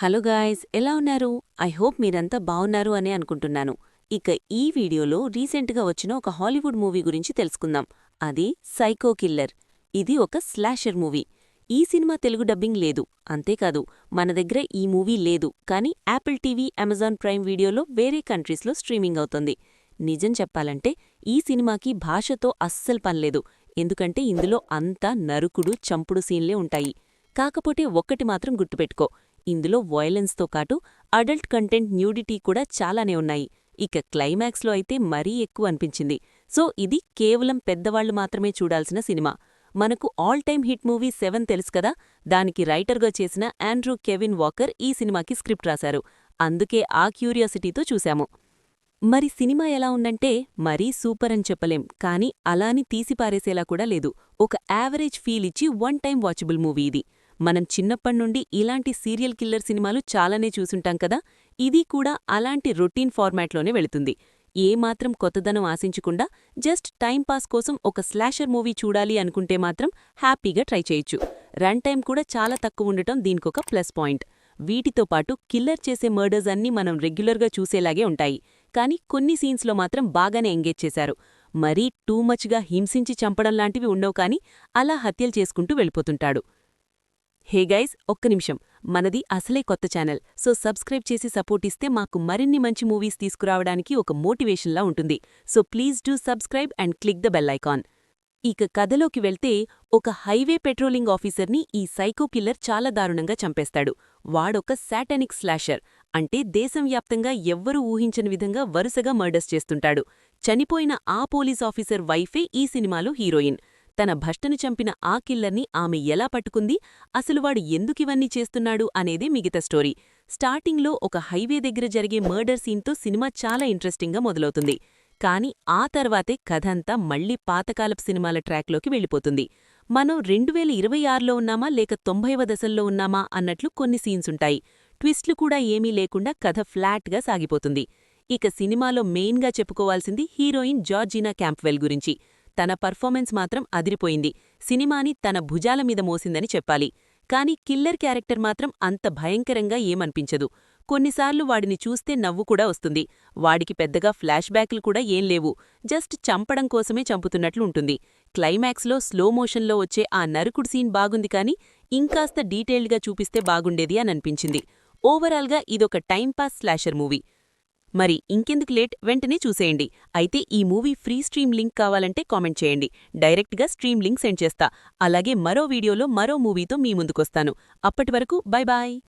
Hello guys, ఎలా ఉన్నారు? I hope మీరంతా బావున్నారు అనే అనుకుంటున్నాను. ఇక ఈ వీడియోలో రీసెంట్గా వచ్చిన ఒక హాలీవుడ్ మూవీ గురించి తెలుసుకుందాం. అది సైకో కిల్లర్. ఇది ఒక స్లాషర్ మూవీ. ఈ సినిమా తెలుగు డబ్బింగ్ లేదు. అంతేకాదు, మన దగ్గర ఈ మూవీ లేదు, కానీ యాపిల్ టీవీ, అమెజాన్ ప్రైమ్ వీడియోలో వేరే కంట్రీస్లో స్ట్రీమింగ్ అవుతుంది. నిజం చెప్పాలంటే ఈ సినిమాకి భాషతో అస్సలు పనిలేదు. ఎందుకంటే ఇందులో అంతా నరుకుడు, చంపుడు సీన్లే ఉంటాయి. కాకపోతే ఒక్కటి మాత్రం గుర్తుపెట్టుకో, ఇందులో వయలెన్స్తో కాటు అడల్ట్ కంటెంట్, న్యూడిటీ కూడా చాలానే ఉన్నాయి. ఇక క్లైమాక్స్లో అయితే మరీ ఎక్కువ అనిపించింది. సో ఇది కేవలం పెద్దవాళ్లు మాత్రమే చూడాల్సిన సినిమా. మనకు ఆల్ టైమ్ హిట్ మూవీ 7 తెలుసు కదా, దానికి రైటర్గా చేసిన ఆండ్రూ కెవిన్ వాకర్ ఈ సినిమాకి స్క్రిప్ట్ రాశారు. అందుకే ఆ క్యూరియాసిటీతో చూశాము. మరి సినిమా ఎలా ఉందంటే మరీ సూపర్ అని చెప్పలేం, కానీ అలాని తీసిపారేసేలా కూడా లేదు. ఒక యావరేజ్ ఫీల్ ఇచ్చి వన్ టైం వాచబుల్ మూవీ ఇది. మనం చిన్నప్పటినుండి ఇలాంటి సీరియల్ కిల్లర్ సినిమాలు చాలానే చూసుంటాం కదా, ఇది కూడా అలాంటి రొటీన్ ఫార్మాట్లోనే వెళుతుంది. ఏమాత్రం కొత్తదనం ఆశించకుండా జస్ట్ టైంపాస్ కోసం ఒక స్లాషర్ మూవీ చూడాలి అనుకుంటే మాత్రం హ్యాపీగా ట్రై చేయొచ్చు. రన్ టైం కూడా చాలా తక్కువ ఉండటం దీనికొక ప్లస్ పాయింట్. వీటితో పాటు కిల్లర్ చేసే మర్డర్స్ అన్నీ మనం రెగ్యులర్గా చూసేలాగే ఉంటాయి, కానీ కొన్ని సీన్స్లో మాత్రం బాగానే ఎంగేజ్ చేశారు. మరీ టూ మచ్గా హింసించి చంపడం లాంటివి ఉండవు, కానీ అలా హత్యలు చేసుకుంటూ వెళ్ళిపోతుంటాడు. హే గైస్, ఒక్క నిమిషం, మనది అసలే కొత్త ఛానల్, సో సబ్స్క్రైబ్ చేసి సపోర్ట్ ఇస్తే మాకు మరిన్ని మంచి మూవీస్ తీసుకురావడానికి ఒక మోటివేషన్లా ఉంటుంది. So please do subscribe and click the bell icon. ఇక కథలోకి వెళ్తే, ఒక హైవే పెట్రోలింగ్ ఆఫీసర్ని ఈ సైకో కిల్లర్ చాలా దారుణంగా చంపేస్తాడు. వాడొక శాటానిక్ స్లాషర్, అంటే దేశంవ్యాప్తంగా ఎవ్వరూ ఊహించని విధంగా వరుసగా మర్డర్స్ చేస్తుంటాడు. చనిపోయిన ఆ పోలీస్ ఆఫీసర్ వైఫే ఈ సినిమాలో హీరోయిన్. తన భర్తను చంపిన ఆ కిల్లర్ని ఆమె ఎలా పట్టుకుంది, అసలు వాడు ఎందుకివన్నీ చేస్తున్నాడు అనేదే మిగతా స్టోరీ. స్టార్టింగ్లో ఒక హైవే దగ్గర జరిగే మర్డర్ సీన్తో సినిమా చాలా ఇంట్రెస్టింగ్గా మొదలవుతుంది. కానీ ఆ తర్వాతే కథంతా మళ్లీ పాతకాలపు సినిమాల ట్రాక్లోకి వెళ్ళిపోతుంది. మనం 2026లో ఉన్నామా లేక 90వ దశల్లో ఉన్నామా అన్నట్లు కొన్ని సీన్సుంటాయి. ట్విస్ట్లు కూడా ఏమీ లేకుండా కథ ఫ్లాట్గా సాగిపోతుంది. ఇక సినిమాలో మెయిన్గా చెప్పుకోవాల్సింది హీరోయిన్ జార్జినా క్యాంప్వెల్ గురించి. తన పర్ఫార్మెన్స్ మాత్రం అదిరిపోయింది. సినిమాని తన భుజాల మీద మోసిందని చెప్పాలి. కానీ కిల్లర్ క్యారెక్టర్ మాత్రం అంత భయంకరంగా ఏమనిపించదు. కొన్నిసార్లు వాడిని చూస్తే నవ్వు కూడా వస్తుంది. వాడికి పెద్దగా ఫ్లాష్ బ్యాక్లు కూడా ఏం లేవు, జస్ట్ చంపడం కోసమే చంపుతున్నట్లు ఉంటుంది. క్లైమాక్స్లో స్లో మోషన్లో వచ్చే ఆ నరుకుడు సీన్ బాగుంది, కానీ ఇంకాస్త డీటెయిల్డ్గా చూపిస్తే బాగుండేది అని అనిపించింది. ఓవరాల్గా ఇదొక టైంపాస్ స్లాషర్ మూవీ. మరి ఇంకెందుకు లేట్, వెంటనే చూసేయండి. అయితే ఈ మూవీ ఫ్రీ స్ట్రీమ్ లింక్ కావాలంటే కామెంట్ చేయండి, డైరెక్ట్గా స్ట్రీమ్ లింక్ సెండ్ చేస్తా. అలాగే మరో వీడియోలో మరో మూవీతో మీ ముందుకొస్తాను. అప్పటివరకు బై బాయ్.